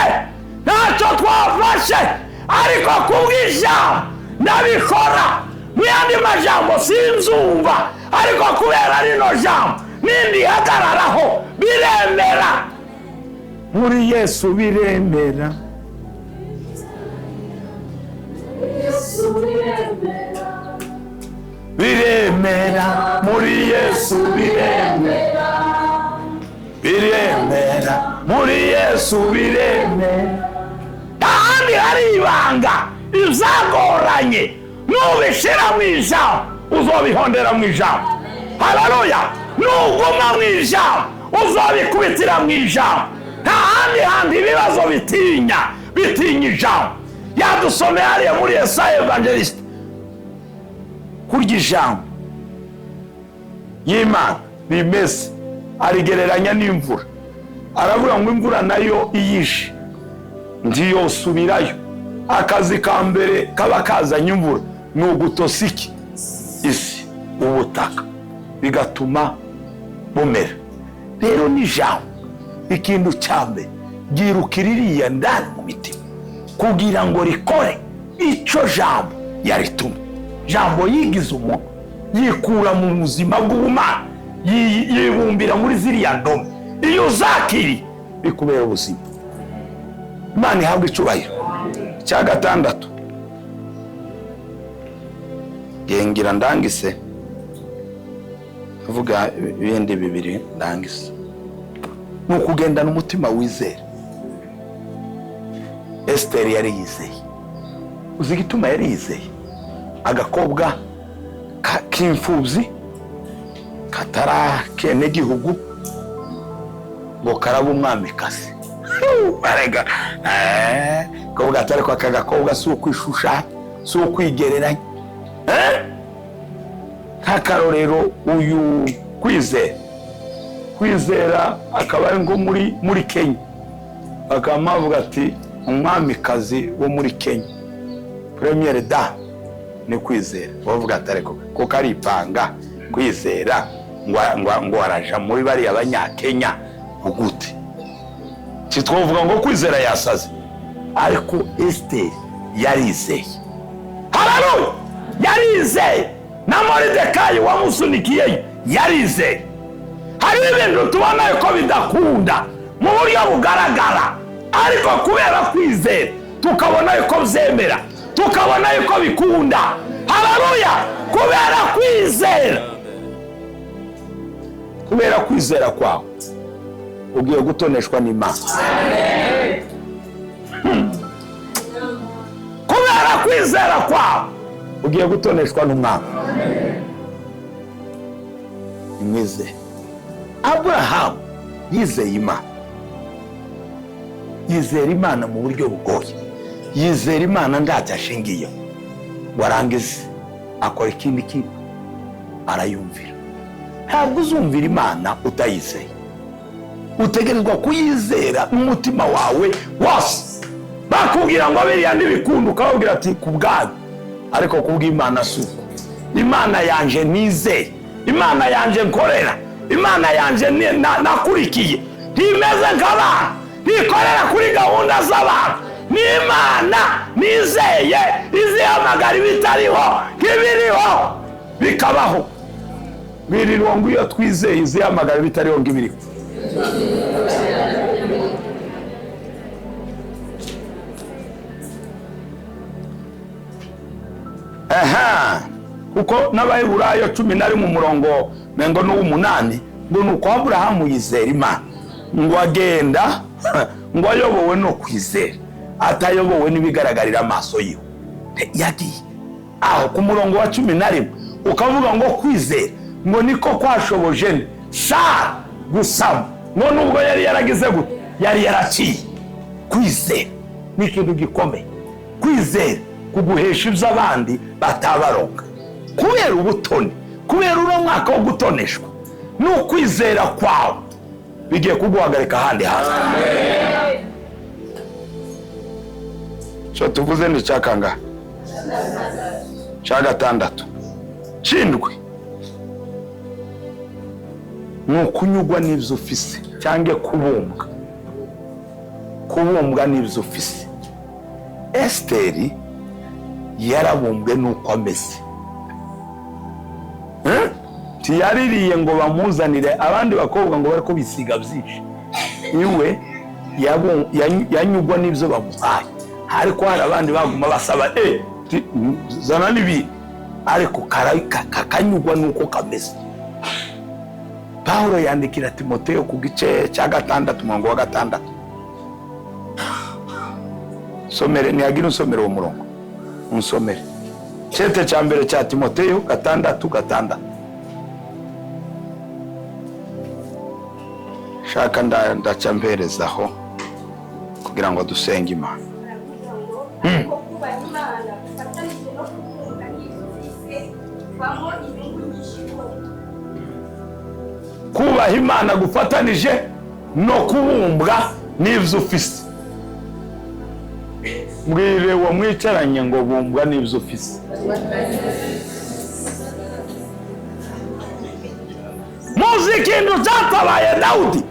ntacyo twafashe, ariko kubw'ijambo ndabikora. Muyandi majambo sinzumva, ariko kubera rino jambo nindi hagararaho biremera. Muri Yesu biremera, biremera, muri Yesu biremera, biremera, muri Yesu biremera. Kandi hari ibanga izagoranye, nubishira mu ijambo uzobihondera mu ijambo. Haleluya! Nuguma mu ijambo uzobikubitira mu ijambo. Nta handi ibibazo bitinya ijambo. Yadusomeye hariya muri Yesaya Evangelist, kurya ijambo y'Imana bimeze. Arigereranya n'imvura, aravuga ngo imvura nayo iyishe ndiyo usubirayo. Akazi ka mbere kaba kazanye imvura ni ugutosa iki? Isi, ubutaka, bigatuma bumera. Rero ni jambo ikintu cya mbere ryirukira iriya ndani mu mitima kugira ngo rikore icyo jambo yarituma. Jambo yigize umuntu, yikura mu buzima bw'ubumana, yibumbira muri ziriya ndome. Iyo uzakiri bikubera ubuzima. Imana ihabwa icubahiro. Cya gatandatu, gengira ndangise avuga ibindi bibiri ndangise, ni ukugendana umutima wizera. Esiteri yari yizeye. Uzi igituma yari yizeye? Agakobwa k'imfubyi katara kene gihugu ngo karaba umwamikazi. Barega kuvuga atari ko aka gakobwa si ukwishusha, si ukwigereranya. Nk'akarorero uyu kwizera akaba ari ngo muri Kenya, bakaba bavuga ati umwamikazi wo muri Kenya, premiere dame ni Kwizera. Bavuga atari ko karipanga kwizera ngo araja muri bari abanyakenya ugute. Titwovuga ngo Kwizera yasaze, ariko Esiteri yarizeye. Haleluya! Yarizeye. Na Moridekayi wamusunikiye yarizeye. Hari ibintu tubona ko bidakunda mu buryo bugaragara, ariko kubera kwizera tukabona ko byemera, tukabona ko bikunda. Haleluya! Kubera kwizera. Kubera kwizera kwawe ugiye gutoneshwa n'Imana. Kubera kwizera kwawe ugiye gutoneshwa n'Umwami. Imwize Aburahamu yizeye Imana. Yizera Imana mu buryo bugoye. Yizera Imana ntacyo ashingiyeho. Warangize akora ikindi kintu, arayumvira. Ntabwo uzumvira Imana utayizeye. Utegerezwa kuyizera n'umutima wawe wose. Bakubwira ngo biriya ntibikunda, ukababwira ati kubwanyu, ariko kubw'Imana suko. Imana yanje nizeye, Imana yanje nkorera, Imana yanje nakurikiye, ntimeze nk'abantu, ntikorera kuri gahunda z'abantu. Ni Imana nizeye, izihamagara ibitariho nk'ibiriho bikabaho. Birirwa ngo iyo twizeye izihamagara ibitariho nk'ibiriho. Kuko n'Abaheburayo 11 umurongo mengo n'umunani ngo nuko Aburahamu yizera Imana ngo agenda ngo ayobowe no kwizera, atayobowe n'ibigaragarira amaso yiwe. Yagiye aho ku murongo wa 11 ukavuga ngo kwizera ngo niko kwashoboje Sara gusama, ngo nubwo yari yaragize gute, yari yaraciye. Kwizera ni ikintu gikomeye. Kwizera kuguhesha ibyo abandi batabaronka. Kubera ubutoni, kubera uno mwaka wo gutoneshwa, ni ukwizera kwawe bigiye kuguhagarika ahandi hantu. So tuvuze ni cyakanga cya gatandatu. Cindwi ni ukunyugwa n'ibyo ufise cyangwa kubumbwa n'ibyo ufise. Esiteri yarabumbwe nuko ameze. Tiyaririye ngo bamuzanire abandi bakobwa ngo bariko bisiga byinshi. Iwe yanyugwa n'ibyo bamuhaye, ariko hari abandi baguma basaba zana nibi, ariko kakanyugwa nuko kameze. Paulo yandikira Timoteyo ku gice cya 6 umurongo wa 6. Somere ntiyagira unsomere uwo murongo, unsomere Cete cya mbere cya Timoteyo 6:6. Shaka ndaca mperezaho kugira ngo dusenge Imana. kubaha Imana gufatanije no kubumbwa n'ibyo ufise. Mbwire uwo mwicaranye ngo bumbwa n'ibyo ufise. Muzi ikintu cyatabaye Dawudi.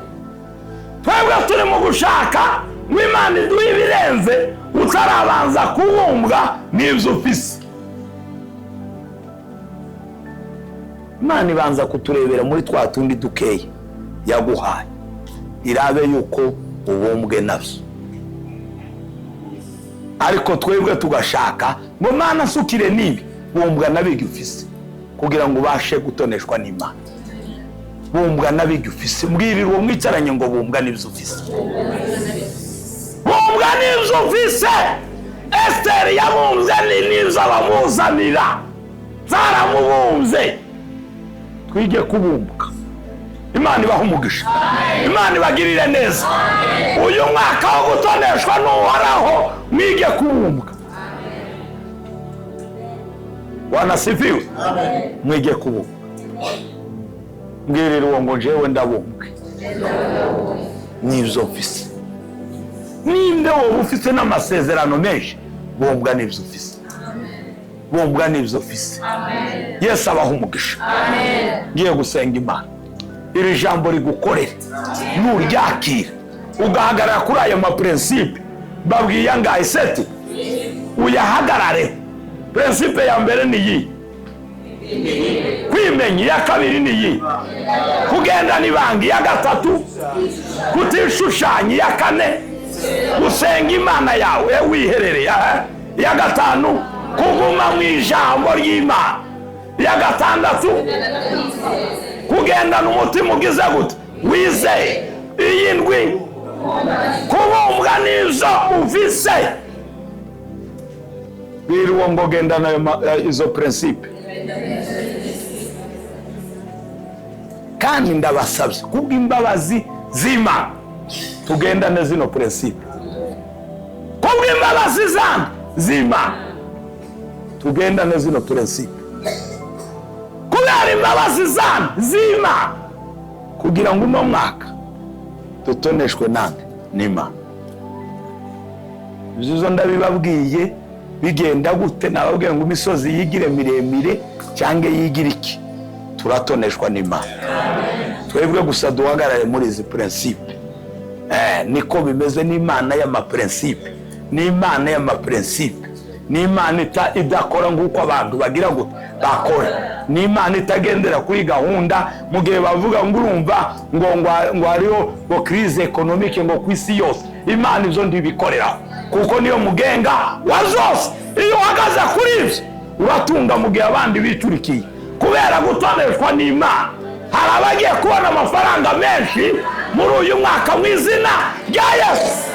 Twebwe turi mu gushaka ngo Imana iduhe ibirenze utarabanza kubumbwa n'ibyo ufise. Imana ibanza kuturebera muri twa tundi dukeye yaguhaye, irabe yuko ubumbwe nabyo. Ariko twebwe tugashaka ngo Mana asukire nibi, bumbwa nabyo ufise kugira ngo ubashe gutoneshwa n'Imana. Bumbwa nabyo ufise. Mbwirira uwo mwicaranye ngo bumbwa n'ibyo ufise. Bumbwa n'ibyo ufise. Esteri yabumbye n'ibyo abamuzanira, zaramubumbye. Twige kubumbuka. Imana ibaha umugisha, Imana ibagirire neza. Uyu mwaka wo gutoneshwa n'Uhoraho mwige kubumbuka. Wanasifiwe. Mwige kubumbuka. Mbwirira uwo ngo jewe ndabumbwe n'ibyo ufise. Ninde wowe ufise n'amasezerano menshi, bumbwa n'ibyo ufise. Bumbwa n'ibyo ufise. Yesu abaha umugisha. Ngiye gusenga Imana, iri jambo rigukorere, nuryakira ugahagarara kuri ayo maprincipe babwiye ngahe seti, uyahagarare. Principe ya mbere ni iyi, kwimenya. Iya kabiri ni iyi, kugendana ibanga. Iya gatatu, kutishushanya. Iya kane, gusenga Imana yawe wiherereye. Iya gatanu, kuguma mu ijambo ry'Imana. Iya gatandatu, kugendana umutima ugize gute, wizeye. Iyi ndwi, kubumbwa n'ibyo ufise. Bwira uwo ngo gendana izo principe. Kandi ndabasabye kubw'imbabazi z'Imana tugendane zino principe. Kubw'imbabazi z'Imana tugendane zino principe. Kubera imbabazi z'Imana kugira ngo uno mwaka dutoneshwe nande n'Imana. Ibyo ndabibabwiye bigenda gute? Nababwiye ngo imisozi yigire miremire cyangwa yigire iki, turatoneshwa n'Imana. Twebwe gusa duhagarare muri izi principe. Niko bimeze n'Imana y'amaprincipe. N'Imana y'amaprincipe. N'Imana idakora nk'uko abantu bagira ngo bakora. N'Imana itagendera kuri gahunda. Mu gihe bavuga ngo urumva ngo hariho ngo crise economique ngo ku isi yose, Imana izo ndibikorera kuko niyo mugenga wa zose. Iyo uhagaze kuri ibyo uratunga mu gihe abandi bicurikiye. Kubera gutoneshwa n'Imana hari abagiye kubona amafaranga menshi muri uyu mwaka mu izina rya Yesu.